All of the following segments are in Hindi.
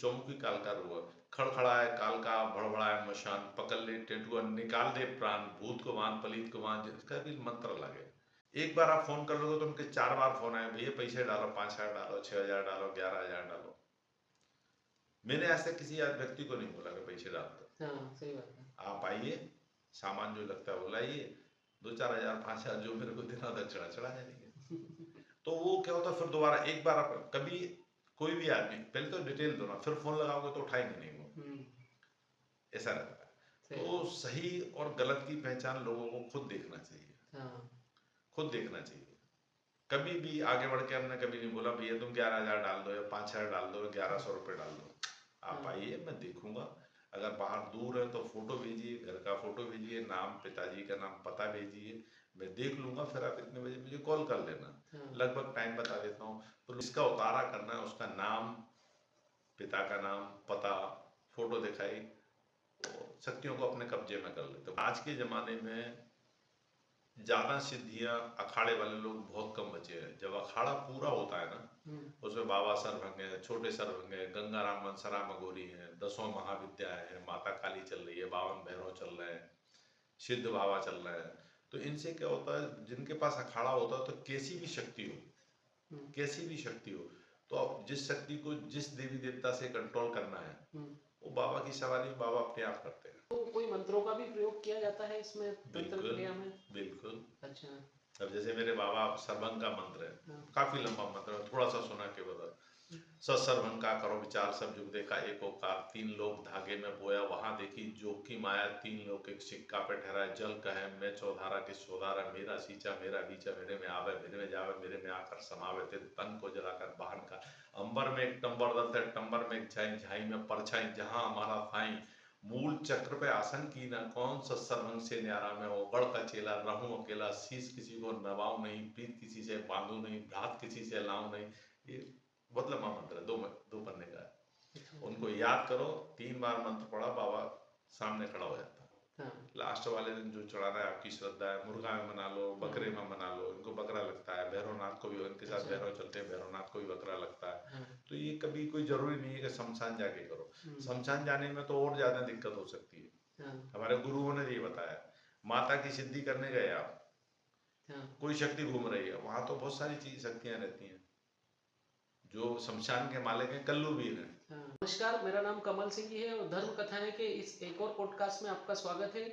चौमुखी काल का रोग, खड़खड़ाए काल का भड़बड़ाए मशान, पकड़ ले टेटुआ निकाल दे प्राण, भूत को बांध पलीत को बांध, इसका भी मंत्र अलग है। एक बार आप फोन कर लोगे तो उनके 4 बार फोन आए, भैया पैसे डालो, 5,000 डालो, 6,000 डालो, 11,000 डालो। मैंने ऐसे किसी व्यक्ति को नहीं बोला कि पैसे डाल दो। हाँ सही बात है। आप आइए, सामान जो लगता है वो लाइए, 2-4,000 5,000 जो मेरे को देना होता चढ़ा जाएंगे। तो वो क्या होता है, फिर दोबारा एक बार आप कभी कोई भी आदमी पहले तो डिटेल दो ना, फिर फोन लगाओगे तो उठाएंगे नहीं वो, ऐसा रहता है। तो सही और गलत की पहचान लोगों को खुद देखना चाहिए। हाँ। खुद देखना चाहिए। कभी भी आगे बढ़ के हमने कभी नहीं बोला भैया तुम 11,000 डाल दो या 5,000 डाल दो, 1,100 रुपये डाल दो। आप आइए, मैं देखूंगा। अगर बाहर दूर है तो फोटो भेजिए, घर का फोटो भेजिए, नाम पिताजी का नाम पता भेजिए, मैं देख लूंगा, फिर आप इतने बजे मुझे कॉल कर लेना। लगभग टाइम बता देता हूँ। तो इसका उतारा करना है, उसका नाम, पिता का नाम, पता, फोटो दिखाई, तो शक्तियों को अपने कब्जे में कर लेते। आज के ज़माने में ज़्यादा सिद्धियां अखाड़े वाले लोग बहुत कम बचे हैं। जब अखाड़ा पूरा होता है ना, उसमें बाबा सरभंग है, छोटे सरभंग है, गंगाराम मनसरा मगोरी है, 10 महाविद्याएं हैं, माता काली चल रही है, 52 भैरव चल रहे हैं, सिद्ध बाबा चल रहे हैं। तो इनसे क्या होता है, जिनके पास अखाड़ा होता है तो कैसी भी शक्ति हो, कैसी भी शक्ति हो, तो अब जिस शक्ति को जिस देवी देवता से कंट्रोल करना है, वो बाबा की सवारी बाबा अपने आप करते हैं। तो कोई मंत्रों का भी प्रयोग किया जाता है इसमें तंत्र क्रिया में? बिल्कुल। अच्छा। अब जैसे मेरे बाबा सरभंग का मंत्र है, काफी लंबा मंत्र है, थोड़ा सा सुना के बता। सत्सर्वं का करो विचार, सब जुग देखा एक ओकार, 3 लोग धागे में बोया, वहां देखी जोखिम आया, 3 लोग एक सिक्का पे ठहरा, जल कहे मैं चौधारा के सोधारा, मेरा सींचा मेरा बीचा, मेरे में आवे मेरे में जावे, मेरे में आकर समावे, तेरे तन को जलाकर बाहर का। अंबर में एक टंबर दत्त है, टंबर में एक झाई, झाई में परछाई, जहां हमारा थाई, मूल चक्र पे आसन की ना, कौन सत्सर्वंग से न्यारा में हो, गढ़ का चेला रहूं अकेला, शीश किसी को नवाऊं नहीं, पीठ किसी से बांधू नहीं, भ्रात किसी से लाऊं नहीं। ये बहुत लंबा मंत्र है, दो पन्ने का है। उनको याद करो, 3 बार मंत्र पढ़ा, बाबा सामने खड़ा हो जाता है। लास्ट वाले दिन जो चढ़ाना है आपकी श्रद्धा है, मुर्गा में बना लो, बकरे में बना लो, इनको बकरा लगता है, भैरवनाथ को भी, उनके साथ भैरव चलते हैं, भैरवनाथ को भी बकरा लगता है। तो ये कभी कोई जरूरी नहीं है कि शमशान जाके करो। शमशान जाने में तो और ज्यादा दिक्कत हो सकती है। हमारे गुरुओं ने ये बताया, माता की सिद्धि करने गए आप, कोई शक्ति घूम रही है वहां, तो बहुत सारी चीज शक्तियां रहती हैं। जो शमशान के मालिक हैं कल्लू वीर हैं। नमस्कार, मेरा नाम कमल सिंह जी है और धर्म कथाएं के इस एक और पॉडकास्ट में आपका स्वागत है।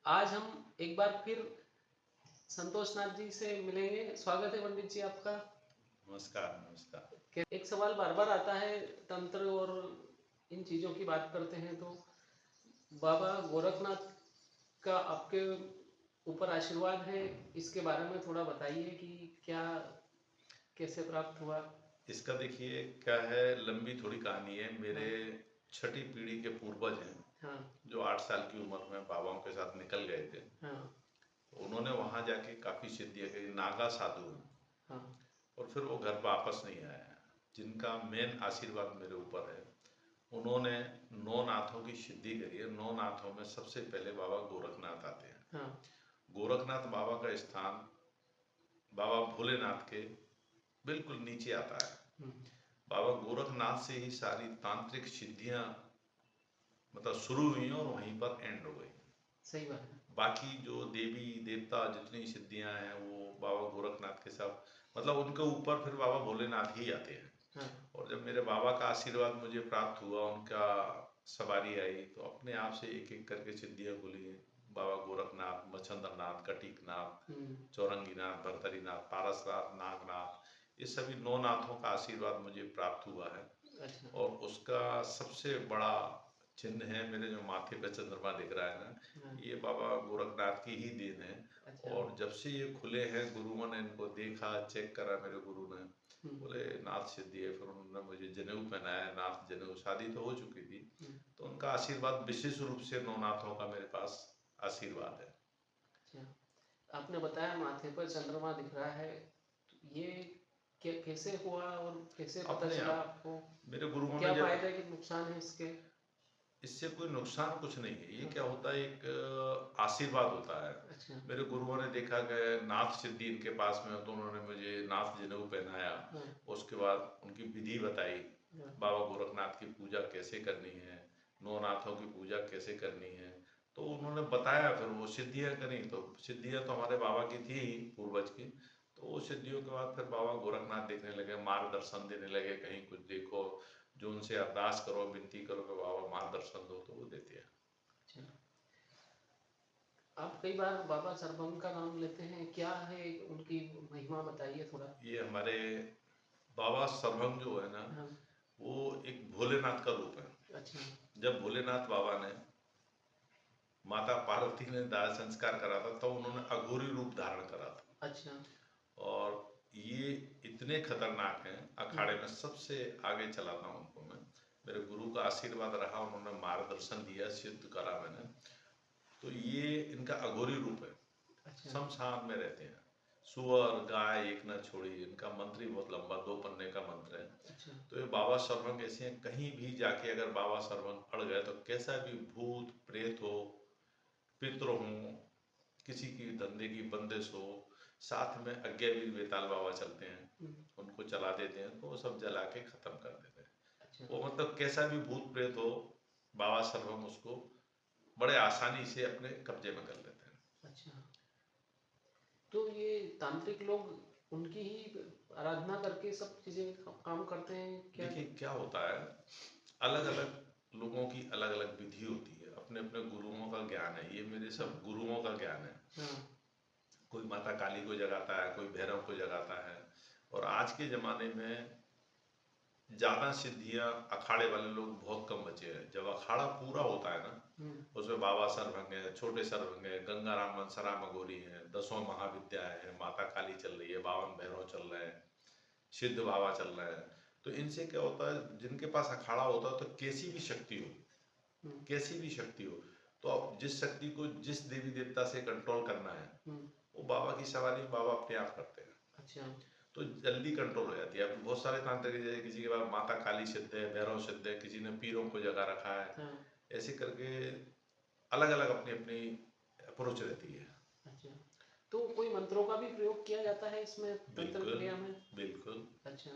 आज हम एक बार फिर संतोष नाथ जी से मिलेंगे। स्वागत है पंडित जी आपका। नमस्कार नमस्कार। एक सवाल बार बार आता है, तंत्र और इन चीज़ों की बात करते हैं तो बाबा गोरखनाथ का आपके ऊपर आशीर्वाद है, इसके बारे में थोड़ा बताइए कि क्या कैसे प्राप्त हुआ। इसका देखिए क्या है, लंबी थोड़ी कहानी है। मेरे 6ठी पीढ़ी के पूर्वज हैं, जो 8 साल की उम्र में बाबाओं के साथ निकल गए थे। उन्होंने वहां जाके काफी सिद्धियां की, नागा साधु हैं, और फिर वो घर वापस नहीं आया। जिनका मेन आशीर्वाद मेरे ऊपर है, उन्होंने 9 नाथों की सिद्धि करी है। 9 नाथों में सबसे पहले बाबा गोरखनाथ आते हैं। गोरखनाथ बाबा का स्थान बाबा भोलेनाथ के बिल्कुल नीचे आता है। बाबा गोरखनाथ से ही सारी तांत्रिक सिद्धियां मतलब शुरू हुई और वहीं पर एंड हो गई। सही बात है। बाकी जो देवी देवता जितनी सिद्धियां हैं वो बाबा गोरखनाथ के साथ, मतलब उनके ऊपर फिर बाबा भोलेनाथ ही आते हैं। और जब मेरे बाबा का आशीर्वाद मुझे प्राप्त हुआ, उनका सवारी आई, तो अपने आप से एक एक करके सिद्धियां खुली। बाबा गोरखनाथ, मच्छंद्रनाथ, कटीकनाथ, चौरंगीनाथ, भरतरीनाथ, पारसनाथ, नागनाथ, ये सभी 9 नाथों का आशीर्वाद मुझे प्राप्त हुआ है। और उसका सबसे बड़ा चिन्ह है मेरे जो माथे पे चंद्रमा दिख रहा है ना, ये बाबा गोरखनाथ की ही देन है। और जब से ये खुले हैं, गुरुओं ने इनको देखा, चेक करा, मेरे गुरु ने बोले नाथ सिद्धि है, फिर उन्होंने मुझे जनेऊ पहनाया, नाथ जनेऊ। शादी तो हो चुकी थी, तो उनका आशीर्वाद विशेष रूप से 9 नाथों का मेरे पास आशीर्वाद है। आपने बताया माथे पर चंद्रमा दिख रहा है, तो ये कैसे हुआ और कैसे पता चला आपको? मेरे गुरुओं क्या ने फायदा कि नुकसान है इसके? इससे कोई नुकसान कुछ नहीं है। ये क्या होता है, एक आशीर्वाद होता है। मेरे गुरुओं ने देखा कि नाथ सिद्धि इनके पास में हो, तो उन्होंने मुझे नाथ जनेऊ पहनाया। उसके बाद उनकी विधि बताई, हाँ, बाबा गोरखनाथ की पूजा कैसे करनी है, नवनाथों की पूजा कैसे करनी है। तो उन्होंने बताया, फिर वो सिद्धियां करी। तो सिद्धियां तो हमारे बाबा की थी ही, पूर्वज की। तो वो सिद्धियों के बाद फिर बाबा गोरखनाथ देखने लगे, मार्गदर्शन देने लगे, कहीं कुछ देखो, जो उनसे अरदास करो, विनती करो कि बाबा मार्गदर्शन दो, तो वो देते हैं। अच्छा। आप कई बार बाबा सर्वम का नाम लेते हैं, क्या है उनकी महिमा, बताइए थोड़ा। ये हमारे बाबा सर्वम जो है ना, हाँ। वो एक भोलेनाथ का रूप है। अच्छा। जब भोलेनाथ बाबा ने माता पार्वती ने दाह संस्कार करा था, तो उन्होंने अघोरी रूप धारण करा था। अच्छा। और ये इतने खतरनाक हैं, अखाड़े हम्म। में सबसे आगे चलाता हूँ उनको मैं। मेरे गुरु का आशीर्वाद रहा, उन्होंने मार्गदर्शन दिया, सिद्ध करा मैंने। तो ये इनका अघोरी रूप है, अच्छा। शमशान में रहते हैं। सुअर गाय एक न छोड़ी, इनका मंत्र ही बहुत लंबा, 2 पन्ने का मंत्र है। अच्छा। तो ये बाबा सर्वंग ऐसे हैं, कहीं भी जाके अगर बाबा सर्वंग अड़ गए, तो कैसा भी भूत प्रेत हो, पितृ हों, किसी की धंधे की बंदिश हो, साथ में अज्ञावीर बेताल बाबा चलते हैं, हम्म। उनको चला देते हैं, तो वो सब जला के खत्म कर देते हैं। अच्छा। वो मतलब कैसा भी भूत प्रेत हो, बाबा सर्वम उसको बड़े आसानी से अपने कब्जे में कर लेते हैं। अच्छा। तो ये तांत्रिक लोग उनकी ही आराधना करके सब चीजें काम करते हैं क्या? देखिए क्या होता है, अलग अलग लोगों की अलग अलग विधि होती है, अपने अपने गुरुओं का ज्ञान है, ये मेरे हाँ। सब गुरुओं का ज्ञान है। हाँ। कोई माता काली को जगाता है, कोई भैरव को जगाता है। और आज के ज़माने में ज़्यादा सिद्धियां अखाड़े वाले लोग बहुत कम बचे हैं। जब अखाड़ा पूरा होता है ना, हम्म। उसमें बाबा सरभंग है, छोटे सरभंग है, गंगाराम मनसराम अघोरी हैं, 10 महाविद्याएं हैं, माता काली चल रही है, 52 भैरव चल रहे हैं, सिद्ध बाबा चल रहे हैं। तो इनसे क्या होता है, जिनके पास अखाड़ा होता है, तो कैसी भी शक्ति हो, हम्म। कैसी भी शक्ति हो, तो अब जिस शक्ति को जिस देवी देवता से कंट्रोल करना है, हम्म। वो बाबा की सवारी बाबा अपने आप करते हैं। अच्छा। तो जल्दी कंट्रोल हो जाती है। अब बहुत सारे तांत्रिक, जैसे किसी के पास माता काली सिद्ध है, भैरव सिद्ध है, किसी ने पीरों को जगा रखा है, हाँ। ऐसे करके अलग अलग अपनी अपनी अप्रोच रहती है। अच्छा। तो कोई मंत्रों का भी प्रयोग किया जाता है इसमें, तंत्र बिल्कुल, क्रिया में? बिल्कुल। अच्छा।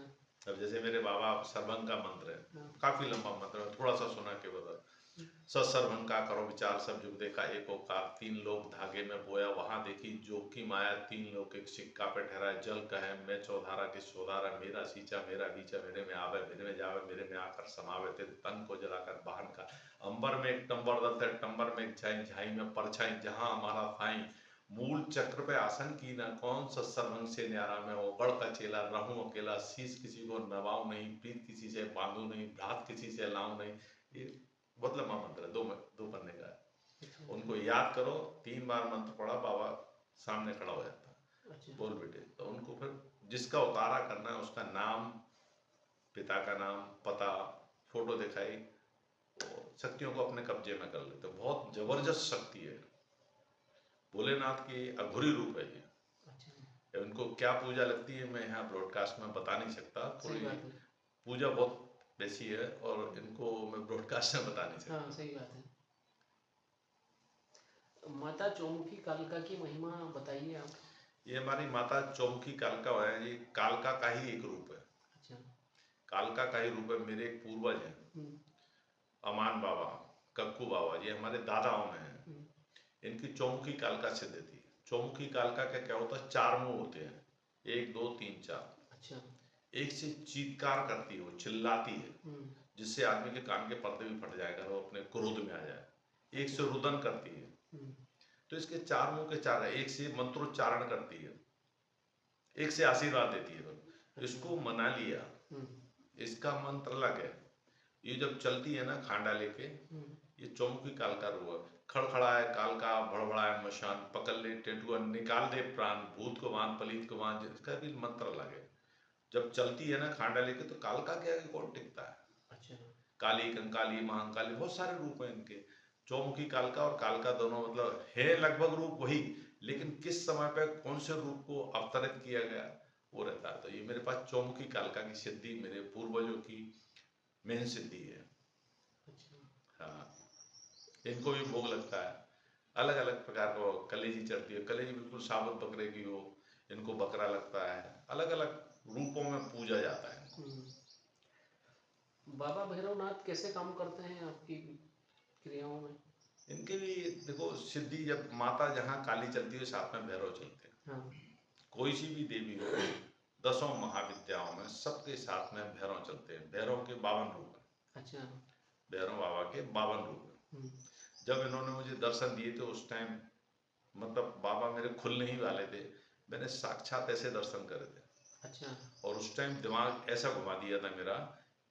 अब जैसे मेरे बाबा सर्वंग का मंत्र है, हाँ। काफी लंबा मंत्र है, थोड़ा सा सुना के बता। हम्म। सत्सर्वंग का करो विचार, सब जुग देखा एक ओकार, 3 लोग धागे में बोया, वहां देखी जोखिम आया, 3 लोग एक सिक्का पे ठहराए, जल कहे मैं चौधारा की चौधारा, मेरा सींचा मेरा बीचा, मेरे में आवे मेरे में जावे, मेरे में आकर समावे, तेरे तन को जलाकर बाहन का। अंबर में एक टंबर दल है, टंबर में एक झाई, झाई में परछाई, जहां हमारा थाई, मूल चक्र पे आसन की न कौन, सत्सर्वंग से न्यारा में हो, गढ़ का चेला रहूं अकेला, शीश किसी को नवाऊं नहीं, प्रीत किसी से बांधू नहीं, भ्रात किसी से लाऊं नहीं। ये बहुत लंबा मंत्र है, 2 पन्ने का है। अच्छा। उनको याद करो, 3 बार मंत्र पढ़ा, बाबा सामने खड़ा हो जाता है, अच्छा। बोल बेटे। तो उनको फिर जिसका उतारा करना है, उसका नाम, पिता का नाम, पता, फोटो दिखाई, वो शक्तियों को अपने कब्जे में कर लेते हैं। बहुत जबरदस्त शक्ति है, भोलेनाथ की अघोरी रूप है ये। अच्छा। उनको क्या पूजा लगती है, मैं यहाँ ब्रॉडकास्ट में बता नहीं सकता, सही थोड़ी बात है। पूजा बहुत वैसी है, और इनको मैं ब्रॉडकास्ट में बता नहीं हाँ, सकता। सही बात है। माता चौमुखी कालिका की महिमा बताइए आप। ये हमारी माता चौमुखी कालका है, ये कालका का ही एक रूप है। अच्छा। कालका का ही रूप है। मेरे एक पूर्वज हैं, हम्म। अमान बाबा, कक्कू बाबा, ये हमारे दादाओं में हैं। हम्म। इनकी चौमुखी कालका सिद्ध थी। चौमुखी कालका का क्या होता है, 4 मुंह होते हैं, 1 2 3 4। अच्छा। एक से चीत्कार करती है, वो चिल्लाती है, हम्म। जिससे आदमी के कान के पर्दे भी फट जाएगा, वो अपने क्रोध में आ जाए। एक अच्छा। से रुदन करती है। हम्म। तो इसके 4 मुंह के 4 है। एक से मंत्रोच्चारण करती है, एक से आशीर्वाद देती है। अच्छा। इसको मना लिया, हम्म। इसका मंत्र अलग है। ये जब चलती है ना खांडा लेके, हम्म। ये चौमुखी काल का रूप है। खड़खड़ाए काल का, भड़बड़ाए मशान, पकड़ ले टेटुआ, निकाल दे प्राण, भूत को बांध पलीत को बांध, इसका भी मंत्र अलग है। जब चलती है ना खांडा लेके, तो काल का क्या है, कौन टिकता है। अच्छा। काली, कंकाली, महाकाली, बहुत सारे रूप हैं इनके। चौमुखी कालका और कालका दोनों मतलब है लगभग रूप वही, लेकिन किस समय पे कौन से रूप को अवतरित किया गया, वो रहता है। तो ये मेरे पास चौमुखी कालका की सिद्धि मेरे पूर्वजों की मेन सिद्धि है। अच्छा। हाँ, इनको भी भोग लगता है, अलग अलग प्रकार का। कलेजी चढ़ती है, कलेजी बिल्कुल साबुत बकरे की हो, इनको बकरा लगता है, अलग अलग रूपों में पूजा जाता है इनको। हम्म। बाबा भैरवनाथ कैसे काम करते हैं आपकी क्रियाओं में? इनके भी देखो सिद्धि, जब माता जहाँ काली चलती है साथ में भैरव चलते हैं। हाँ। कोई सी भी देवी हो, दसों महाविद्याओं में सबके साथ में भैरव चलते हैं। भैरव के 52 रूप हैं। अच्छा। भैरव बाबा के 52 रूप हैं। हम्म। जब इन्होंने मुझे दर्शन दिए थे उस टाइम मतलब बाबा मेरे खुलने ही वाले थे, मैंने साक्षात ऐसे दर्शन करे थे। अच्छा। और उस टाइम दिमाग ऐसा घुमा दिया था मेरा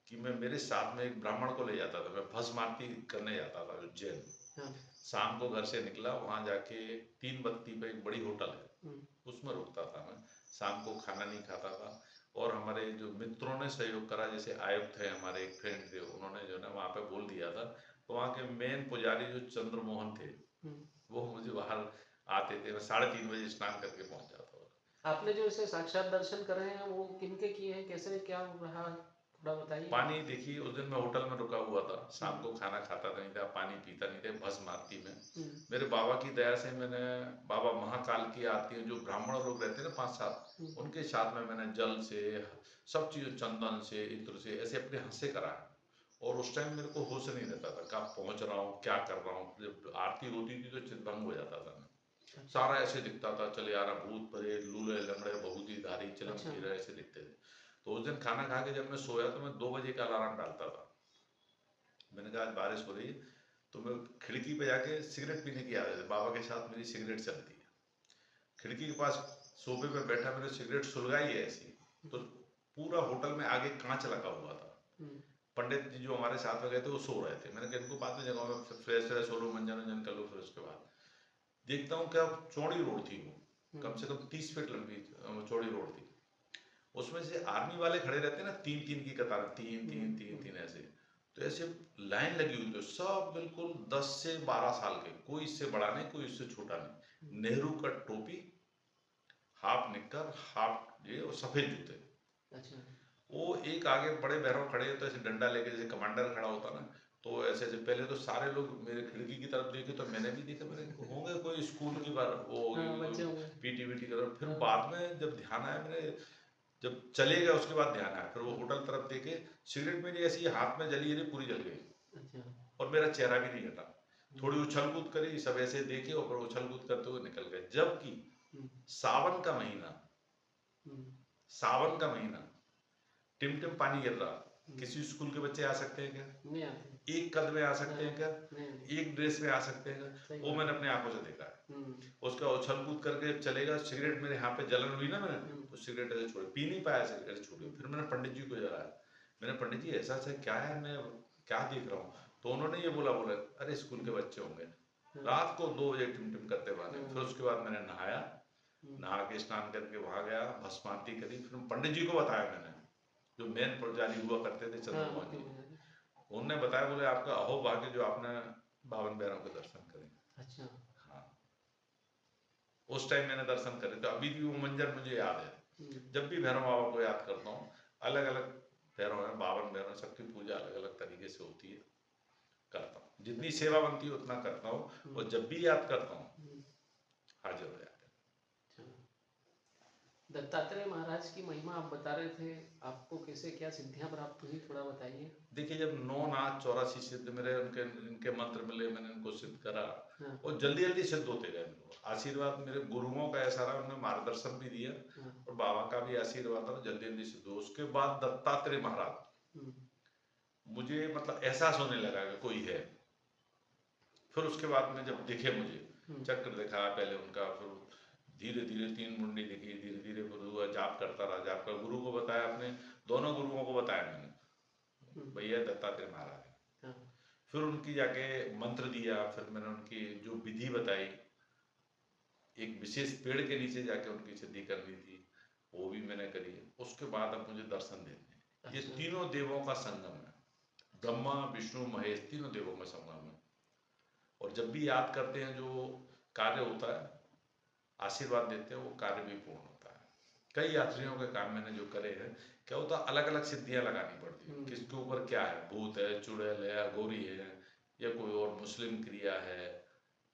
कि मैं मेरे साथ में एक ब्राह्मण को ले जाता था। मैं भस्म आरती करने जाता था उज्जैन। हाँ। शाम को घर से निकला, वहाँ जाके 3 बत्ती पे एक बड़ी होटल है, हम्म। उसमें रुकता था मैं। शाम को खाना नहीं खाता था। और हमारे जो मित्रों ने सहयोग करा, जैसे आयुक्त थे हमारे, एक फ्रेंड थे, उन्होंने जो है ना वहाँ पे बोल दिया था। तो वहाँ के मेन पुजारी जो चंद्रमोहन थे, हम्म। वो मुझे बाहर आते थे। मैं 3:30 बजे स्नान करके पहुँच जाता था। आपने जो इसे साक्षात दर्शन कर रहे हैं वो किनके किए हैं, कैसे क्या रहा, थोड़ा बताइए। पानी देखिए, उस दिन मैं होटल में रुका हुआ था। शाम हम्म। को खाना खाता नहीं था, पानी पीता नहीं था, भस्म आरती में। हम्म। मेरे बाबा की दया से मैंने, बाबा महाकाल की आरती में जो ब्राह्मण लोग रहते हैं ना 5-7, हम्म। उनके साथ में मैंने जल से, सब चीज़, चंदन से, इत्र से, ऐसे अपने हाथ से करा है। और उस टाइम मेरे को होश नहीं रहता था, कहाँ पहुँच रहा हूँ, क्या कर रहा हूँ। जब आरती होती थी तो चितभंग हो जाता था मैं। अच्छा। सारा ऐसे दिखता था, चले आ रहा, भूत प्रेत, लूले लंगड़े बहुतीधारी चिलम अच्छा। कीड़े ऐसे दिखते थे। तो उस दिन खाना खा के जब मैं सोया तो मैं 2 बजे का अलार्म डालता था। मैंने कहा आज बारिश हो रही है, तो मैं खिड़की पे जाके सिगरेट पीने की आदत है, बाबा के साथ मेरी सिगरेट चलती है। खिड़की के पास सोफे पे बैठा, मैंने सिगरेट सुलगाई है ऐसी, तो पूरा होटल में आगे कांच लगा हुआ था। हम्म। पंडित जी जो हमारे साथ में गए थे वो सो रहे थे। मैंने कहा इनको बाद में जगह में फ्रेश फ्रेश हो लो, मंजन वंजन कर लो। फिर उसके बाद देखता हूँ क्या चौड़ी रोड थी वो, कम से कम 30 फीट लंबी चौड़ी रोड थी। उसमें से आर्मी वाले खड़े रहते हैं ना, 3-3 की कतार, तीन तीन तीन तीन ऐसे। तो ऐसे लाइन लगी हुई थी, सब बिल्कुल 10 से 12 साल के, कोई इससे बड़ा नहीं, कोई इससे छोटा नहीं। नेहरू कट टोपी, हाफ निक्कर, हाफ ये, और सफेद जूते। अच्छा। वो एक आगे बड़े भैरव खड़े हैं, तो ऐसे डंडा लेके जैसे कमांडर खड़ा होता ना, तो ऐसे ऐसे पहले तो सारे लोग मेरे खिड़की की तरफ देखे, तो मैंने भी देखा, मेरे होंगे कोई स्कूल की बार वो हाँ, होगी, बच्चे होंगे। पीटी वीटी कर। फिर हाँ। बाद में जब ध्यान आया, मेरे जब चले गए उसके बाद ध्यान आया, फिर वो होटल तरफ देखे, सिगरेट मेरी ऐसी हाथ में जली जली पूरी जल गई। अच्छा। और मेरा चेहरा भी नहीं हटा। थोड़ी उछल कूद करी, सब ऐसे देखे और फिर उछल कूद करते हुए निकल गए। जबकि हम्म। सावन का महीना, हम्म। सावन का महीना, टिमटिम पानी गिर रहा। हम्म। किसी स्कूल के बच्चे आ सकते हैं क्या? नहीं आते। एक कद में आ सकते हैं क्या? नहीं नहीं। एक ड्रेस में आ सकते हैं क्या? सही वो बात मैंने है। अपने आंखों से देखा है। हम्म। उसका उछल कूद करके चलेगा, सिगरेट मेरे हाथ पे जलन हुई ना, मैंने हम्म। तो सिगरेट ऐसे छोड़ी, पी नहीं पाया, सिगरेट छोड़ी। फिर मैंने पंडित जी को जगाया। मैंने, पंडित जी ऐसा ऐसा क्या है, मैं क्या देख रहा हूँ? तो उन्होंने ये बोला, अरे स्कूल के बच्चे होंगे। हाँ। रात को 2 बजे टिमटिम करते बहाने। फिर हाँ। उसके बाद मैंने नहाया, नहा के स्नान करके वहां गया, भस्म आरती करी। फिर पंडित जी को बताया मैंने, जो मेन पुजारी हुआ करते थे, हाँ, चंद्रमोहन मुख्य जी। पुजारी। उनने बताया, बोले आपका अहोभाग्य जो आपने 52 भैरव के दर्शन करे। अच्छा। हाँ, उस टाइम मैंने दर्शन करे, तो अभी भी वो मंजर मुझे याद है। हम्म। जब भी भैरव बाबा को याद करता हूँ, अलग अलग भैरव हैं, 52 भैरव, सबकी पूजा अलग अलग तरीके से होती है, करता हूँ। जितनी सेवा बनती है उतना करता हूँ, और जब भी याद करता हूँ हाजिर हो जाते हैं। अच्छा। दत्तात्रेय महाराज की महिमा आप बता रहे थे, आपको कैसे क्या सिद्धियां प्राप्त हुई, थोड़ा बताइए। देखिए, जब 9 नाथ 84 सिद्ध मेरे, उनके इनके मंत्र मिले, मैंने उनको सिद्ध करा, हाँ। और जल्दी जल्दी सिद्ध होते गए। मेरे को आशीर्वाद मेरे गुरुओं का ऐसा रहा, उन्होंने मार्गदर्शन भी दिया, हाँ। और बाबा का भी आशीर्वाद था, जल्दी जल्दी सिद्ध हो। उसके बाद दत्तात्रेय महाराज, मुझे मतलब एहसास होने लगा कि कोई है। फिर उसके बाद में जब दिखे मुझे, चक्र दिखा पहले उनका, फिर धीरे धीरे 3 मुंडी दिखी, धीरे धीरे फिर हुआ, जाप करता रहा, जाप कर गुरु को बताया, अपने दोनों गुरुओं को बताया मैंने, भैया दत्तात्रेय महाराज है। फिर उनकी जाके मंत्र दिया, फिर मैंने उनकी जो विधि बताई, एक विशेष पेड़ के नीचे जाके उनकी सिद्धि करनी थी, वो भी मैंने करी। उसके बाद अब मुझे दर्शन देते हैं। ये तीनों देवों का संगम है, ब्रह्मा विष्णु महेश, तीनों देवों का संगम है। और जब भी याद करते हैं, जो कार्य होता है, आशीर्वाद देते हैं, वो कार्य भी पूर्ण होता है। कई यात्रियों के काम मैंने जो करे हैं, क्या होता है, अलग अलग सिद्धियां लगानी पड़ती है, किसके ऊपर क्या है, भूत है, चुड़ैल है, अघोरी है, या कोई और मुस्लिम क्रिया है,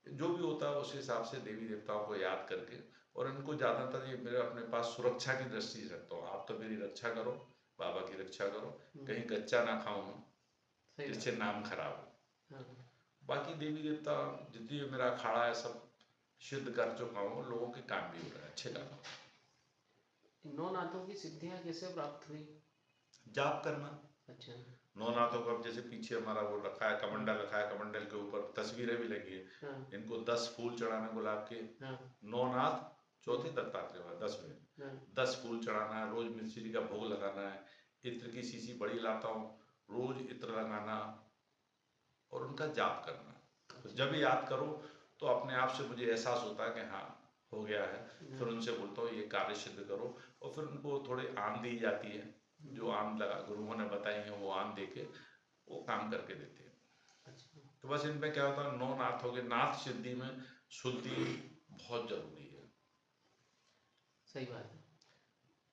जो भी होता है उस हिसाब से देवी देवताओं को याद करके। और इनको ज़्यादातर ये मेरे अपने पास सुरक्षा की दृष्टि से रखता हूँ। आप तो मेरी रक्षा करो, बाबा की रक्षा करो, हम्म, कहीं गच्चा ना खाऊं मैं, सही जिससे बात नाम खराब हो। है। हाँ, बाकी देवी देवता जितनी भी मेरा अखाड़ा है सब सिद्ध कर चुका हूँ, लोगों के काम भी हो रहे हैं, अच्छे काम हो रहे इन नौ नाथों की सिद्धियां कैसे प्राप्त हुई? हैं। जाप करना, अच्छा। नौ नाथों का, अब जैसे पीछे हमारा वो रखा है, हाँ, कमंडल रखा है, कमंडल के ऊपर तस्वीरें भी लगी है, हाँ, इनको 10 फूल चढ़ाना गुलाब के, हाँ, 9 नाथ, चौथे दत्तात्रेय हुआ, 10वें, हाँ, 10 फूल चढ़ाना है, रोज मिश्री का भोग लगाना है, इत्र की शीशी बड़ी लाता हूँ, रोज इत्र लगाना और उनका जाप करना। तो अच्छा। जब याद करो तो अपने आप से मुझे एहसास होता है कि हाँ हो गया है, फिर हाँ, उनसे बोलता हूँ ये कार्य सिद्ध करो, और फिर उनको थोड़ी आन दी जाती है, जो आन लगा गुरुओं ने बताई है वो आन दे के वो काम करके देते हैं। अच्छा, तो बस इनमें क्या होता है, 9 नाथ हो गए, नाथ सिद्धि में शुद्धि बहुत जरूरी है। सही बात है।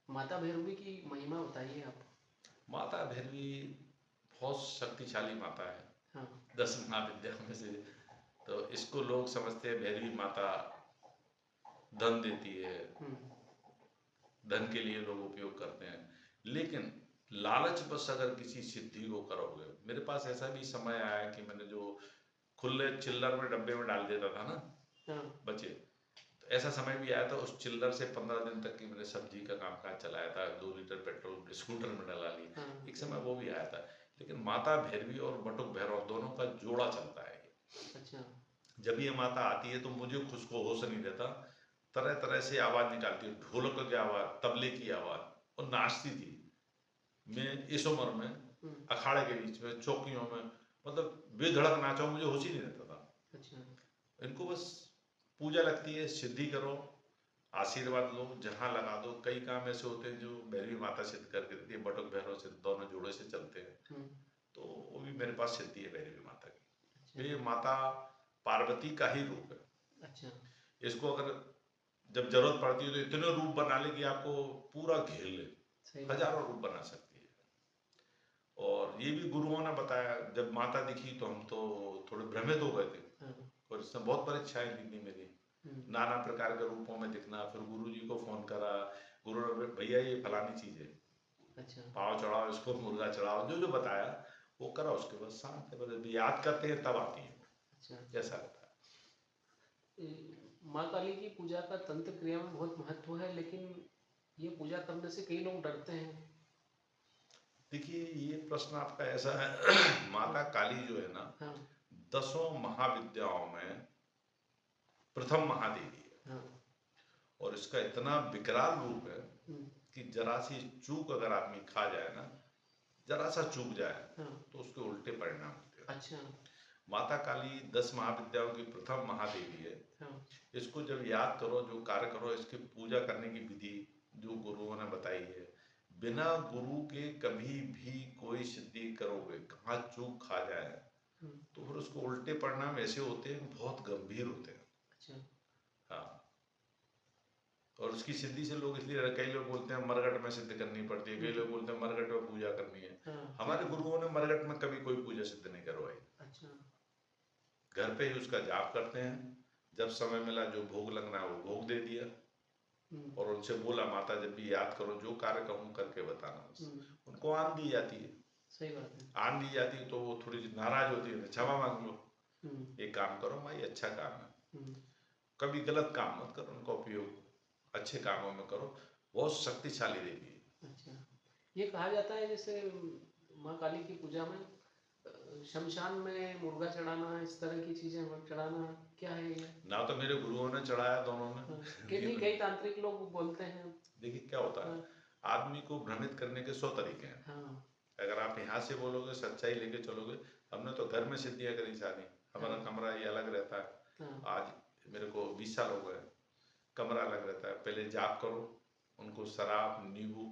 माता भैरवी की महिमा बताइए आप। माता भैरवी बहुत शक्तिशाली माता है, हाँ, 10 महाविद्या में से। तो इसको लोग समझते हैं भैरवी माता धन देती है, हम्म, धन के लिए लोग उपयोग करते हैं, लेकिन लालच बस अगर किसी सिद्धि को करोगे, मेरे पास ऐसा भी समय आया कि मैंने जो खुले चिल्लर में डब्बे में डाल देता था ना हाँ, बचे, तो ऐसा समय भी आया था, उस चिल्लर से 15 दिन तक की मैंने सब्जी का काम काज चलाया था, 2 लीटर पेट्रोल स्कूटर में डला ली, हाँ, एक समय वो भी आया था। लेकिन माता भैरवी और बटुक भैरव दोनों का जोड़ा चलता है ये। अच्छा, जब ये माता आती है तो मुझे खुद को होश नहीं देता, तरह तरह से आवाज निकालती है, ढोलक की आवाज, तबले की आवाज, और नाचती थी। मैं इस उम्र में हम्म, अखाड़े के बीच में चौकियों में मतलब बेधड़क नाचा, मुझे होश ही नहीं रहता था। अच्छा, इनको बस पूजा लगती है, सिद्धि करो, आशीर्वाद लो, जहाँ लगा दो। कई काम ऐसे होते हैं जो भैरवी माता सिद्ध करके देती है, बटुक भैरव से दोनों जोड़े से चलते हैं, हम्म, तो वो भी मेरे पास सिद्धि है भैरवी माता की। अच्छा, तो ये माता पार्वती का ही रूप है। अच्छा, इसको अगर जब जरूरत पड़ती है तो इतने रूप बना ले कि आपको पूरा घेर ले, सही बात है। हजारों रूप बना सकती है। और ये भी गुरुओं ने बताया, जब माता दिखी तो हम तो थोड़े भ्रमित हो गए थे, हाँ, और इसने बहुत परीक्षाएं ली थी मेरी, हम्म, नाना प्रकार के रूपों में दिखना। फिर गुरु जी को फोन करा, गुरु ने बोले, भैया ये फलानी चीज है, अच्छा, पाव चढ़ाओ इसको, मुर्गा चढ़ाओ, जो जो बताया वो करा, उसके बाद शांत है, बस याद करते हैं तब आती है, अच्छा। जैसा रहता है। माँ काली की पूजा का तंत्र क्रिया में बहुत महत्व है, लेकिन ये पूजा करने से कई लोग डरते हैं। देखिए ये प्रश्न आपका ऐसा है माता काली जो है ना, हाँ, 10 महाविद्याओं में प्रथम महादेवी है, हाँ, और इसका इतना विकराल रूप है हम्म, कि जरा सी चूक अगर आदमी खा जाए ना, जरा सा चूक जाए, हाँ, तो उसके उल्टे परिणाम होते हैं। अच्छा, माता काली 10 महाविद्याओं की प्रथम महादेवी है। हाँ, इसको जब याद करो, जो कार्य करो, इसकी पूजा करने की विधि जो गुरुओं ने बताई है, बिना गुरु के कभी भी कोई सिद्धि करोगे, कहाँ चूक खा जाए हम्म, तो फिर उसको उल्टे परिणाम ऐसे होते हैं, बहुत गंभीर होते हैं। अच्छा, हाँ, और उसकी सिद्धि से लोग इसलिए, कई लोग बोलते हैं मरगट में सिद्ध करनी पड़ती है, कई लोग बोलते हैं मरगट में पूजा करनी है। हाँ, हमारे गुरुओं ने मरगट में कभी कोई पूजा सिद्ध नहीं करवाई, अच्छा, घर पे ही उसका जाप करते हैं, जब समय मिला जो भोग लगना है वो भोग दे दिया, हम्म, और उनसे बोला माता जब भी याद करो जो कार्य कहूँ करके बताना, बस। हम्म, उनको आन दी जाती है, सही बात है। आन दी जाती है तो वो थोड़ी सी नाराज होती है, क्षमा मांग लो, हम्म, ये काम करो माँ, ये अच्छा काम है, हम्म, कभी गलत काम मत करो, उनका उपयोग अच्छे कामों में करो। बहुत शक्तिशाली देवी है। अच्छा। ये कहा जाता है जैसे माँ काली की पूजा में शमशान में मुर्गा चढ़ाना, इस तरह की चीजें चढ़ाना, क्या है ये? ना तो मेरे गुरुओं ने चढ़ाया दोनों ने हाँ, कि नहीं, कई तांत्रिक लोग बोलते हैं। देखिए क्या होता हाँ, है, आदमी को भ्रमित करने के 100 तरीके हैं। हाँ, अगर आप यहाँ से बोलोगे, सच्चाई लेके चलोगे, हमने तो घर में सिद्धियाँ करी सारी, हमारा हाँ, कमरा ये अलग रहता है। हाँ, आज मेरे को 20 साल हो गए, कमरा अलग रहता है। पहले जाप करो, उनको शराब नींबू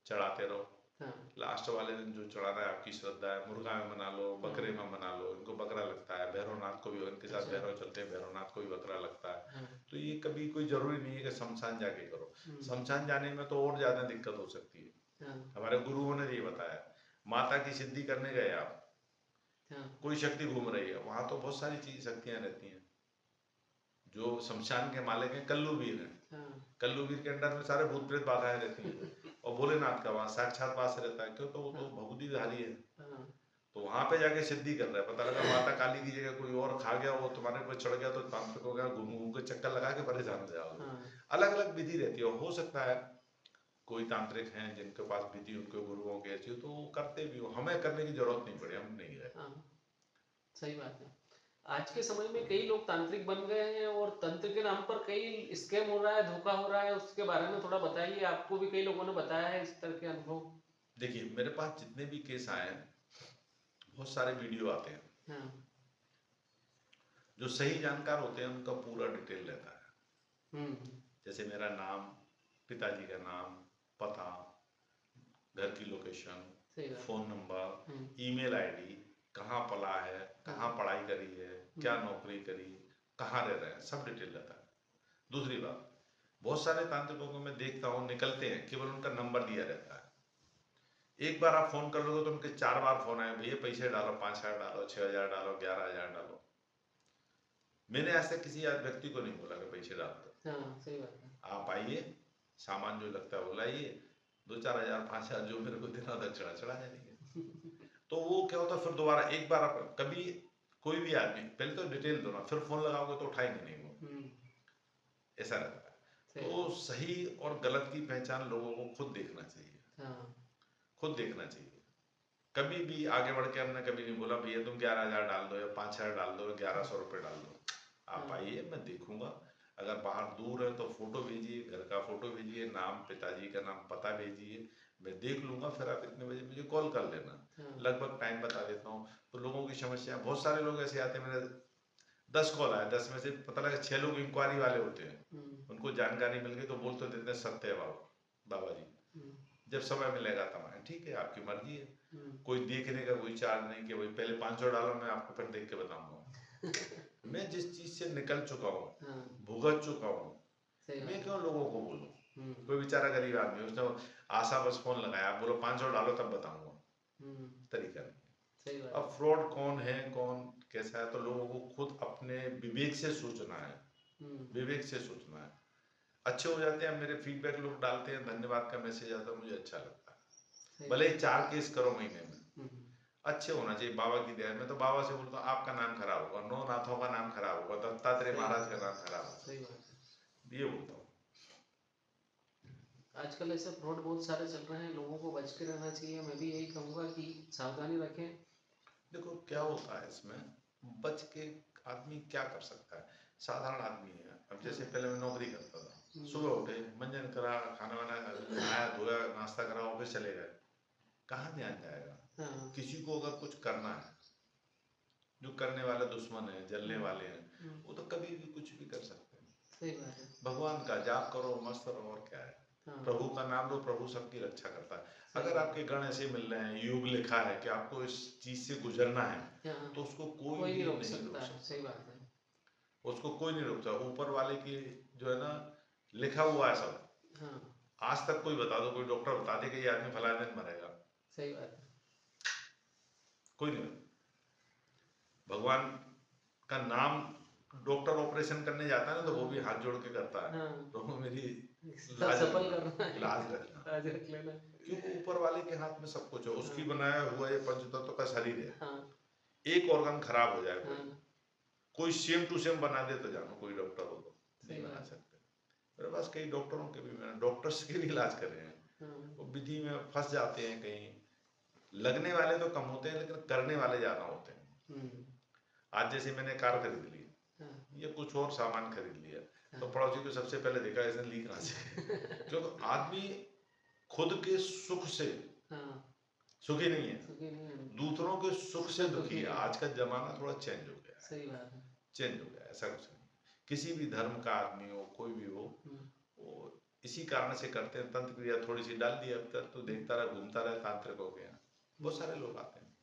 चढ़ाते रहो, हाँ, लास्ट वाले दिन जो चढ़ाना है आपकी श्रद्धा है, मुर्गा में बना लो, बकरे में बना लो, इनको बकरा लगता है, भैरवनाथ को भी, इनके साथ अच्छा, भैरव चलते हैं, भैरवनाथ को भी बकरा लगता है। हाँ, तो ये कभी कोई जरूरी नहीं है कि शमशान जाके करो, हम्म, शमशान जाने में तो और ज्यादा दिक्कत हो सकती है। हाँ, हमारे गुरुओं ने ये बताया, माता की सिद्धि करने गए आप, हाँ, कोई शक्ति घूम रही है वहां, तो बहुत सारी चीज शक्तियां रहती हैं। जो शमशान के मालिक हैं कल्लूवीर हैं, हाँ, कल्लूवीर के अंडर में सारे भूत प्रेत बाधाएं रहती हैं, और भोलेनाथ का वहाँ साक्षात वास रहता है, क्यों? तो वो तो हाँ। भभूतिधारी है, हाँ। तो वहां पे जाके सिद्धि कर रहा है। पता लगा माता काली की जगह कोई और खा गया, वो तुम्हारे ऊपर चढ़ गया, तो तांत्रिकों का घूम घूम के चक्कर लगा के परेशान हो जाओगे। हाँ। अलग अलग विधि रहती है, हो सकता है कोई तांत्रिक हैं जिनके पास विधि उनके गुरुओं की ऐसी हो तो वो करते भी हो, हमें करने की जरूरत नहीं पड़ी, हम नहीं गए। हाँ, सही बात है। आज के समय में कई लोग तांत्रिक बन गए हैं और तंत्र के नाम पर कई स्कैम हो रहा है, धोखा हो रहा है, उसके बारे में थोड़ा बताइए। आपको भी कई लोगों ने बताया है इस तरह के अनुभव? देखिए, मेरे पास जितने भी केस आए हैं, बहुत सारे वीडियो आते हैं। हाँ। जो सही जानकार होते हैं उनका पूरा डिटेल रहता है, हम्म। जैसे मेरा नाम, पिताजी का नाम, पता, घर की लोकेशन, सही बात। फोन नंबर, हम्म। ईमेल आईडी, कहाँ पला है, कहाँ पढ़ाई करी है, क्या नौकरी करी, कहाँ रह रहे हैं, सब डिटेल रहता है। दूसरी बात, बहुत सारे तांत्रिकों को मैं देखता हूँ निकलते हैं, केवल उनका नंबर दिया रहता है। एक बार आप फोन कर लोगे तो उनके 4 बार फोन आए, भैया पैसे डालो, 5,000 डालो, 6,000 डालो, 11,000 डालो। मैंने ऐसे किसी व्यक्ति को नहीं बोला कि पैसे डाल दो। हाँ, सही बात है। आप आइए, सामान जो लगता है वो लाइए, 2-4,000 5,000 जो मेरे को देना होता चढ़ा चढ़ा जाएंगे। तो वो क्या होता है, फिर दोबारा एक बार आप कभी कोई भी आदमी पहले तो डिटेल दो ना, फिर फोन लगाओगे तो उठाएंगे नहीं वो, ऐसा रहता है। सही तो बात। सही और गलत की पहचान लोगों को खुद देखना चाहिए, हाँ। खुद देखना चाहिए। कभी भी आगे बढ़ के हमने कभी नहीं बोला भैया तुम 11,000 डाल दो या 5,000 डाल दो, 1,100 रुपये डाल दो। आप हाँ। आइए, मैं देखूंगा। अगर बाहर दूर है तो फोटो भेजिए, घर का फोटो भेजिए, नाम, पिताजी का नाम, पता भेजिए, मैं देख लूंगा, फिर आप इतने बजे मुझे कॉल कर लेना। हाँ। लगभग टाइम बता देता हूँ। तो लोगों की समस्या, बहुत सारे लोग ऐसे आते हैं, मेरे 10 कॉल आए, 10 में से पता लगा 6 लोग इंक्वायरी वाले होते हैं, उनको जानकारी मिल गई तो बोलते देते हैं सत्य है बाबा जी, जब समय मिलेगा तब आए। ठीक है, आपकी मर्जी है। कोई देखने का कोई चार्ज नहीं कि भाई पहले 500 डालो, मैं आपको फिर देख के बताऊंगा। मैं जिस चीज से निकल चुका हूँ, हाँ। भुगत चुका हूँ, सही मैं बात क्यों लोगों को बोलूँ? है। कोई बेचारा गरीब आदमी, उसने आशा बस फोन लगाया, आप बोलो 500 डालो तब बताऊंगा, तरीका नहीं। सही बात अब फ्रॉड कौन है, कौन कैसा है, तो लोगों को खुद अपने विवेक से सोचना है, विवेक से सोचना है। अच्छे हो जाते हैं, मेरे फीडबैक लोग डालते हैं, धन्यवाद का मैसेज आता है, मुझे अच्छा लगता है। भले ही 4 केस करो महीने में, अच्छे होना चाहिए बाबा की दया। मैं तो बाबा से बोलता हूँ आपका नाम खराब होगा, 9 नाथों का नाम खराब होगा, दत्तात्रेय महाराज का नाम खराब होगा, सही बात है। ये बोलता हूँ। आजकल ऐसे फ्रॉड बहुत सारे चल रहे हैं, लोगों को बच के रहना चाहिए। मैं भी यही कहूँगा कि सावधानी रखें। देखो क्या होता है इसमें, बच के आदमी क्या कर सकता है, साधारण आदमी है। अब जैसे पहले मैं नौकरी करता था, सुबह उठे, मंजन करा, खाना वाना नहाया धोया, नाश्ता करा, ऑफिस चले गए, कहाँ ध्यान जाएगा? किसी को अगर कुछ करना है, जो करने वाले दुश्मन है, जलने वाले हैं, वो तो कभी भी कुछ भी कर सकते हैं। सही बात है। भगवान का जाप करो, मस्त रहो, और क्या है। प्रभु का नाम लो, प्रभु सबकी रक्षा करता है। अगर आपके गण ऐसे मिल रहे हैं, युग लिखा है कि आपको इस चीज से गुजरना है, तो उसको कोई भी नहीं रोक सकता। सही बात है। उसको कोई नहीं रोक सकता, ऊपर वाले की जो है ना, लिखा हुआ है सब। आज तक कोई बता दो, कोई डॉक्टर बता दे कि ये आदमी फलाने दिन मरेगा, सही बात है। कोई नहीं। भगवान का नाम, डॉक्टर ऑपरेशन करने जाता है ना तो वो भी हाथ जोड़ के करता है, तो मेरी लाज सफल करना है, लाज रखना, लाज रख लेना, क्योंकि ऊपर वाले के हाथ में सब कुछ है। उसकी बनाया हुआ ये पंचतत्व का शरीर है। हाँ। एक ऑर्गन खराब हो जाए, कोई सेम टू सेम बना दे तो जानो कोई डॉक्टर हो तो नहीं बना सकते। मेरे पास कई डॉक्टरों के भी, मैंने डॉक्टर्स के भी इलाज करे हैं, वो विधि में फंस जाते हैं कहीं। लगने वाले तो कम होते हैं लेकिन करने वाले ज्यादा होते हैं। आज जैसे मैंने कार खरीद ली, ये कुछ और सामान खरीद लिया, तो पड़ोसी को सबसे पहले देखा इसने ली कहाँ से। क्योंकि आदमी खुद के सुख से सुखी नहीं है, दूसरों के सुख से दुखी है। आज का जमाना थोड़ा चेंज हो गया है। सही बात है। चेंज हो गया, ऐसा कुछ नहीं। किसी भी धर्म का आदमी हो, कोई भी हो, वो इसी कारण से करते हैं। तंत्र क्रिया थोड़ी सी डाल दी, अब तक तो देखता रहा, घूमता रहा, तांत्रिकों के यहाँ बहुत सारे लोग आते हैं।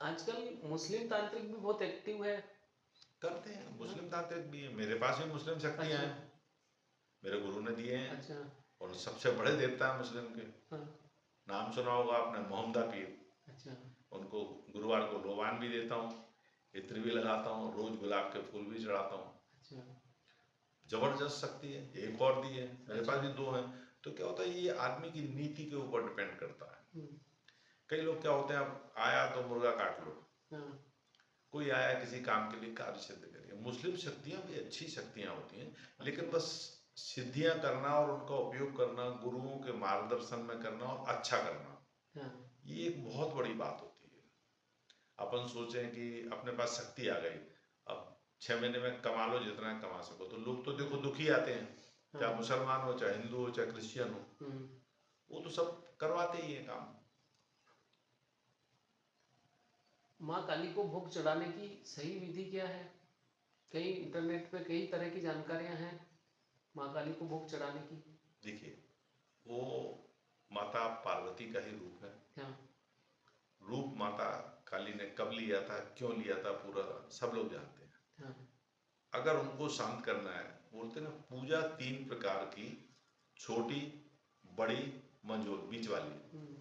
आजकल मुस्लिम तांत्रिक भी बहुत एक्टिव है, करते हैं। मुस्लिम तांत्रिक भी है, मेरे पास भी मुस्लिम शक्तियाँ हैं, मेरे गुरु ने दिए हैं। अच्छा। और सबसे बड़े देवता है मुस्लिम के, नाम सुना होगा आपने, मोहम्मदा पीर। अच्छा। उनको गुरुवार को लोबान भी देता हूँ, इत्र भी लगाता हूँ, रोज गुलाब के फूल भी चढ़ाता हूँ। अच्छा। जबरदस्त शक्ति है। एक और दी है, मेरे पास भी 2 हैं। तो क्या होता है, ये आदमी की नीति के ऊपर डिपेंड करता है। हम्म, कई लोग क्या होते हैं, अब आया तो मुर्गा काट लो, हाँ, कोई आया किसी काम के लिए कार्य सिद्ध करिए। मुस्लिम शक्तियां भी अच्छी शक्तियां होती हैं, लेकिन बस सिद्धियां करना और उनका उपयोग करना, गुरुओं के मार्गदर्शन में करना और अच्छा करना, हाँ, ये एक बहुत बड़ी बात होती है। अपन सोचें कि अपने पास शक्ति आ गई, अब 6 महीने में कमा लो जितना कमा सको, तो लोग तो देखो दुखी आते हैं, चाहे हाँ, मुसलमान हो, चाहे हिंदू हो, चाहे क्रिश्चियन हो, हम्म। वो तो सब करवाते ही हैं काम। माँ काली को भोग चढ़ाने की सही विधि क्या है? कई इंटरनेट पे कई तरह की जानकारियां हैं माँ काली को भोग चढ़ाने की। देखिए, वो माता पार्वती का ही रूप है। हाँ, रूप माता काली ने कब लिया था, क्यों लिया था, पूरा सब लोग जानते हैं। हाँ, अगर उनको शांत करना है, बोलते हैं ना, पूजा 3 प्रकार की, छोटी, बड़ी, मंजूर, बीच वाली। हम्म,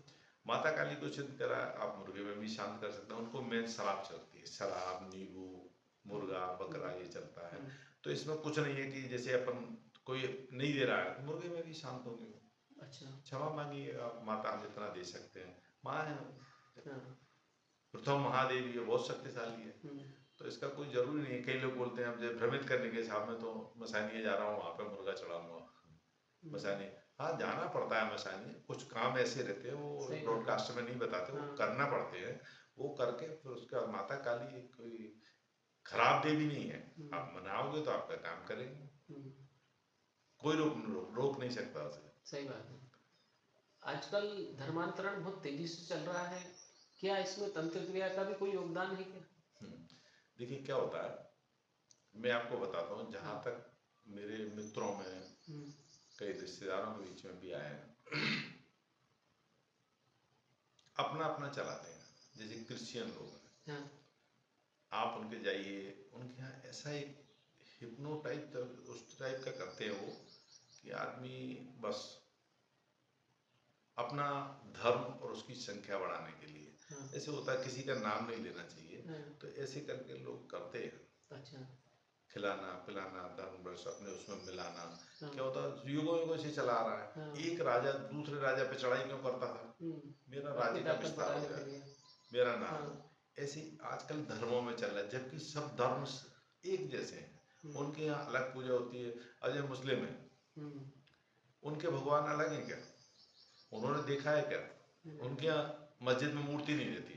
माता काली को सिद्ध करा, आप मुर्गे में भी शांत कर सकते हैं। उनको मेन शराब चलती है, शराब, नींबू, मुर्गा, बकरा, ये चलता है। हम्म, तो इसमें कुछ नहीं है कि जैसे अपन कोई नहीं दे रहा है, मुर्गे में भी शांत होंगे। अच्छा, क्षमा मांगिए आप, माता हम इतना दे सकते हैं, माँ है। हाँ, प्रथम महादेवी है, बहुत शक्तिशाली है। हम्म, तो इसका कोई जरूरी नहीं है। कई लोग बोलते हैं, मुझे भ्रमित करने के हिसाब में तो मसानिया जा रहा हूँ, वहाँ पे मुर्गा चढ़ाऊंगा। मसानी, हाँ जाना पड़ता है मसानी, कुछ काम ऐसे रहते हैं, वो सही बात है। ब्रॉडकास्ट में नहीं बताते, वो हाँ, करना पड़ते हैं। वो करके फिर उसके बाद माता काली कोई खराब देवी नहीं है, आप मनाओगे तो आपका काम करेंगे, हम्म, कोई रोक नहीं सकता उसे। सही बात है। आजकल धर्मांतरण बहुत तेजी से चल रहा है, क्या इसमें तंत्र क्रिया का भी कोई योगदान है क्या? देखिए क्या होता है, मैं आपको बताता हूँ, जहाँ हाँ, तक मेरे मित्रों में, हम्म, कई रिश्तेदारों के बीच में भी आए हैं, अपना अपना चलाते हैं। जैसे क्रिश्चियन लोग हैं, हाँ, आप उनके जाइए, उनके यहाँ ऐसा एक हिप्नोटाइप उस टाइप का करते हैं वो, कि आदमी बस अपना धर्म और उसकी संख्या बढ़ाने के लिए, हाँ, ऐसे होता है, किसी का नाम नहीं लेना चाहिए, हाँ, तो ऐसे करके लोग करते हैं। अच्छा, खिलाना पिलाना, धर्म बस अपने उसमें मिलाना। हाँ, क्या होता है, युगों युगों से चला आ रहा है। हाँ, एक राजा दूसरे राजा पे चढ़ाई क्यों करता था, मेरा अपनी राज्य का ताकत विस्तार हो बढ़ाने के जाए, लिए। मेरा नाम हाँ, हो। ऐसे ही आजकल धर्मों में चल रहा है, जबकि सब धर्म एक जैसे हैं। उनके यहाँ अलग पूजा होती है। अजय मुस्लिम है, हम्म, उनके भगवान अलग हैं क्या, उन्होंने देखा है क्या? उनके यहाँ मस्जिद में मूर्ति नहीं रहती,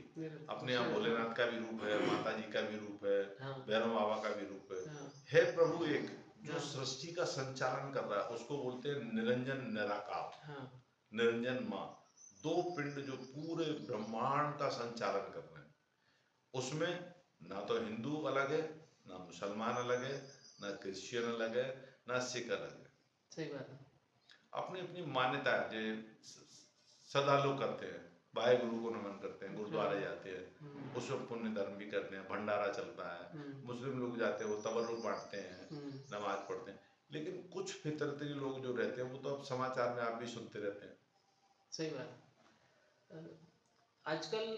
अपने यहाँ भोलेनाथ का भी रूप है, माता जी का भी रूप है, हाँ, भैरव बाबा का भी रूप हाँ, है प्रभु एक, जो हाँ, सृष्टि का संचालन कर रहा है, उसको बोलते हैं निरंजन निराकार। हाँ, निरंजन माँ, दो पिंड जो पूरे ब्रह्मांड का संचालन कर रहे हैं, उसमें ना तो हिंदू अलग है, ना मुसलमान अलग है, ना क्रिश्चियन अलग है, ना सिख अलग है। सही बात है। अपनी अपनी मान्यता है। जो सदा लोग करते हैं, वाहे गुरु को नमन करते हैं, गुरुद्वारे जाते हैं, उसमें पुण्य धर्म भी करते हैं, भंडारा चलता है। मुस्लिम लोग जाते हैं, वो तबरुक बांटते हैं, नमाज पढ़ते हैं। लेकिन कुछ फितरती लोग जो रहते हैं, वो तो अब समाचार में आप भी सुनते रहते हैं। सही बात। आजकल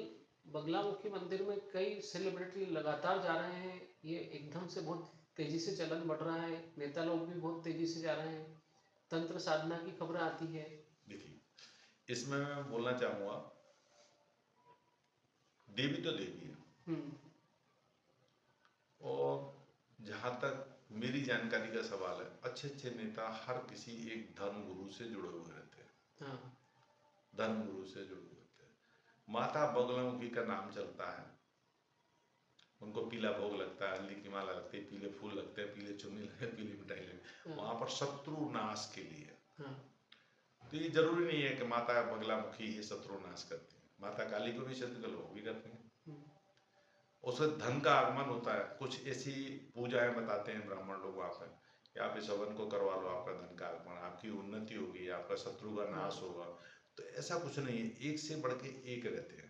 बगलामुखी मंदिर में कई सेलिब्रिटी लगातार जा रहे हैं, ये एकदम से बहुत तेजी से चलन बढ़ रहा है, नेता लोग भी बहुत तेजी से जा रहे हैं, तंत्र साधना की खबरें आती है। देखिए, इसमें मैं बोलना चाहूंगा, देवी तो देवी है, हम्म, और जहाँ तक मेरी जानकारी का सवाल है, अच्छे अच्छे नेता हर किसी एक धर्म गुरु से जुड़े हुए रहते हैं, हाँ, धर्म गुरु से जुड़े हुए रहते हैं। माता बगलामुखी का नाम चलता है, उनको पीला भोग लगता है, हल्दी की माला लगती है, पीले फूल लगते हैं, पीले चुन्नी लगे, पीली मिठाई लगे, वहां पर शत्रु नाश के लिए। हाँ, तो ये जरूरी नहीं है कि माता बगलामुखी ही शत्रु नाश करती है, माता काली को भी सिद्ध कर लोग भी करते हैं। उससे धन का आगमन होता है। कुछ ऐसी पूजाएं बताते हैं ब्राह्मण लोग वहाँ पे, कि आप इस हवन को करवा लो, आपका धन का आगमन, आपकी उन्नति होगी, आपका शत्रु का नाश होगा। तो ऐसा कुछ नहीं है, एक से बढ़ के एक रहते हैं।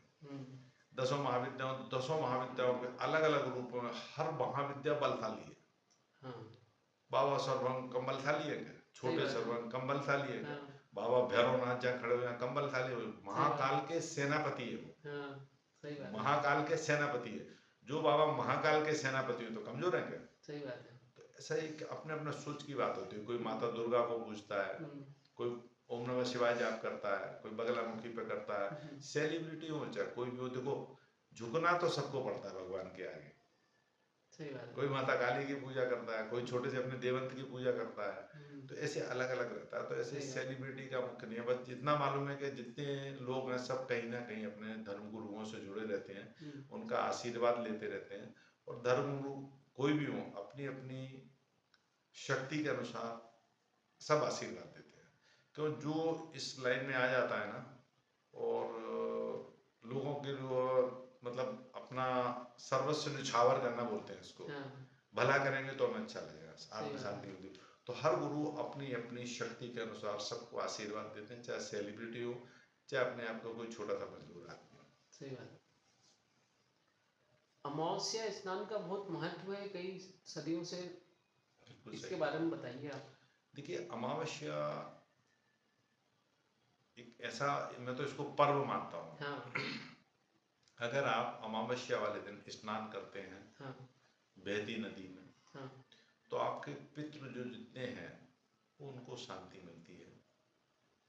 दसों महाविद्याओं के अलग अलग रूपों में, हर महाविद्या बलशाली है। हाँ, बाबा सर्वंग कम बलशाली है क्या? छोटे सर्वंग कम बलशाली है क्या? हाँ, बाबा भैरवनाथ जहाँ खड़े हुए हैं कम बलशाली है? महाकाल के सेनापति है वो, हाँ, सही बात है। महाकाल के सेनापति है। जो बाबा महाकाल के सेनापति हो तो कमजोर है क्या? सही बात है। तो ऐसा ही अपने अपने सोच की बात होती है। कोई माता दुर्गा को पूजता है, कोई ओम नमः शिवाय जाप करता है, कोई बगलामुखी पे करता है। सेलिब्रिटी हो चाहे कोई भी हो, देखो झुकना तो सबको पड़ता है भगवान के आगे। सही बात है। कोई माता काली की पूजा करता है, कोई छोटे से अपने देवंत की पूजा करता है, तो ऐसे अलग अलग रहता है। तो ऐसे सही बात। सेलिब्रिटी का मुख्य नहीं है, बस जितना मालूम है कि जितने लोग हैं सब कहीं ना कहीं अपने धर्म गुरुओं से जुड़े रहते हैं, उनका आशीर्वाद लेते रहते हैं। और धर्म गुरु कोई भी हो, अपनी अपनी शक्ति के अनुसार सब आशीर्वाद देते हैं। तो जो इस लाइन में आ जाता है ना, और लोगों के जो मतलब अपना सर्वस्व निछावर करना बोलते हैं इसको, हाँ, भला करेंगे तो हमें अच्छा लगेगा, सही आत्म बात शांति है। होती। तो हर गुरु अपनी अपनी शक्ति के अनुसार सबको आशीर्वाद देते हैं, चाहे सेलिब्रिटी हो, चाहे अपने आप को कोई छोटा सा मजदूर आदमी हो। सही बात है। अमावस्या स्नान का बहुत महत्व है कई सदियों से, बिल्कुल इसके सही। बारे में बताइए आप। देखिए अमावस्या एक ऐसा, मैं तो इसको पर्व मानता हूँ। हाँ, अगर आप अमावस्या वाले दिन स्नान करते हैं हाँ, बहती नदी में, हाँ, तो आपके पितृ जो जितने हैं उनको शांति मिलती है।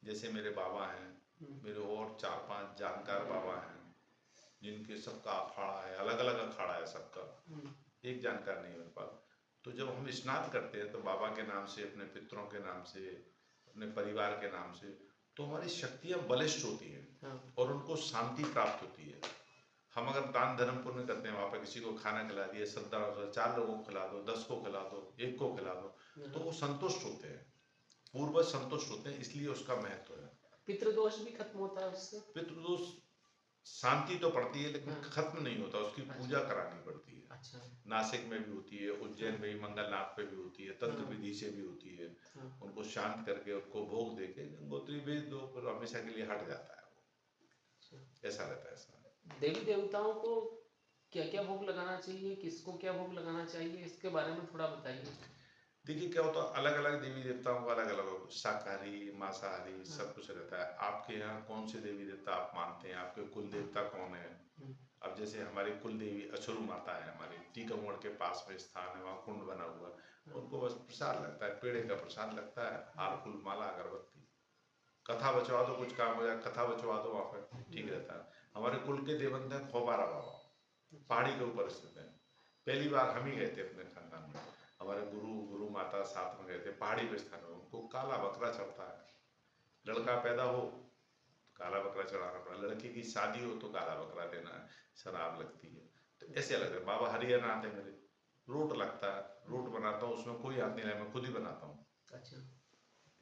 जैसे मेरे बाबा हैं, मेरे और 4-5 जानकार बाबा हैं जिनके सबका अखाड़ा है, अलग अलग अखाड़ा है सबका, एक जानकार नहीं है मेरे पास। तो जब हम स्नान करते हैं तो बाबा के नाम से, अपने पितरों के नाम से, अपने परिवार के नाम से, तो हमारी शक्तियाँ बलिष्ठ होती हैं हाँ, और उनको शांति प्राप्त होती है। हम अगर दान धर्म पुण्य करते हैं, वहाँ पर किसी को खाना खिला दिया, 4 लोगों को खिला दो, 10 को खिला दो, 1 को खिला दो, तो वो संतुष्ट होते हैं, पूर्वज संतुष्ट होते हैं, इसलिए उसका महत्व है। पितृदोष भी खत्म होता है उससे। पितृदोष शांति तो पड़ती है लेकिन हाँ। खत्म नहीं होता, उसकी पूजा करानी पड़ती है। अच्छा। नासिक में भी होती है, उज्जैन में भी, मंगलनाथ पे भी होती है, तंत्र हाँ। विधि से भी होती है। हाँ। उनको शांत करके उनको भोग देके गंगोत्री भेज दो, फिर हमेशा के लिए हट जाता है वो। अच्छा। ऐसा रहता है इसमें। देवी देवताओं को क्या क्या भोग लगाना चाहिए, किसको क्या भोग लगाना चाहिए, इसके बारे में थोड़ा बताइए। देखिए क्या होता है, अलग अलग देवी देवताओं का अलग अलग, शाकाहारी मांसाहारी सब कुछ रहता है। आपके यहाँ कौन से देवी देवता आप मानते हैं, आपके कुल देवता कौन है? अब जैसे हमारी कुल देवी अछरू माता है, हमारी टीकमगढ़ के पास में स्थान है, वहाँ कुंड बना हुआ है। उनको बस प्रसाद लगता है, पेड़े का प्रसाद लगता है, हार फूल माला अगरबत्ती, कथा बचवा दो, कुछ काम हो जाए कथा बचवा दो, वहाँ पे ठीक रहता है। हमारे कुल के देवंत हैं खोबारा बाबा, पहाड़ी के ऊपर स्थित है। पहली बार हम ही गए थे अपने खानदान में, हमारे गुरु माता साथ में गए थे, पहाड़ी पे स्थान है। उनको काला बकरा चढ़ता है, लड़का पैदा हो तो काला बकरा चढ़ाना पड़ा, लड़की की शादी हो तो काला बकरा देना है, शराब लगती है। तो ऐसे अलग है। बाबा हरिहरनाथ है मेरे, रोट लगता है, रोट बनाता हूँ, उसमें कोई हाथ नहीं लगा, मैं खुद ही बनाता हूँ। अच्छा।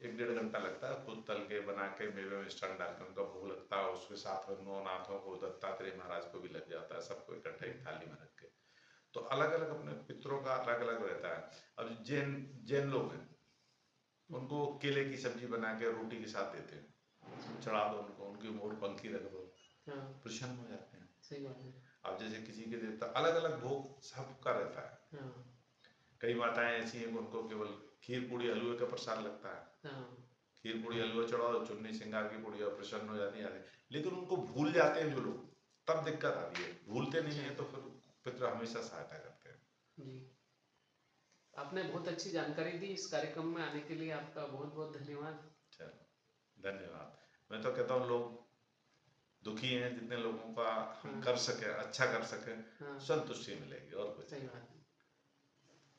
1-1.5 घंटा लगता है, खुद तल के बना के मेवे में मिष्ठान डाल के उनका भोग लगता है। उसके साथ में 9 नाथों को, दत्तात्रेय महाराज को भी लग जाता है, सबको इकट्ठा एक थाली में रख के। तो अलग अलग अपने पितरों का अलग अलग रहता है। अब जैन लोग हैं, उनको केले की सब्जी बना के रोटी के साथ देते हैं, चढ़ा दो उनको, उनकी मोर पंखी रख दो, हाँ। प्रसन्न हो जाते हैं। सही बात है। अब जैसे किसी के देवता अलग अलग भोग सबका रहता है। हाँ। कई माताएं ऐसी हैं, उनको केवल खीर पूड़ी हलवे का प्रसाद लगता है। हाँ। खीर पूड़ी हलवा चढ़ाओ, चुन्नी श्रृंगार की पूड़ी, और प्रसन्न हो जाती है। लेकिन उनको भूल जाते हैं जो लोग, तब दिक्कत आती है। भूलते नहीं है तो फिर पितृ हमेशा सहायता करते हैं। जी, आपने बहुत अच्छी जानकारी दी। इस कार्यक्रम में आने के लिए आपका बहुत बहुत धन्यवाद। चलो धन्यवाद। मैं तो कहता हूँ लोग दुखी हैं, जितने लोगों का हम कर सके, अच्छा कर सके, हाँ। संतुष्टि मिलेगी और कुछ सही बात है।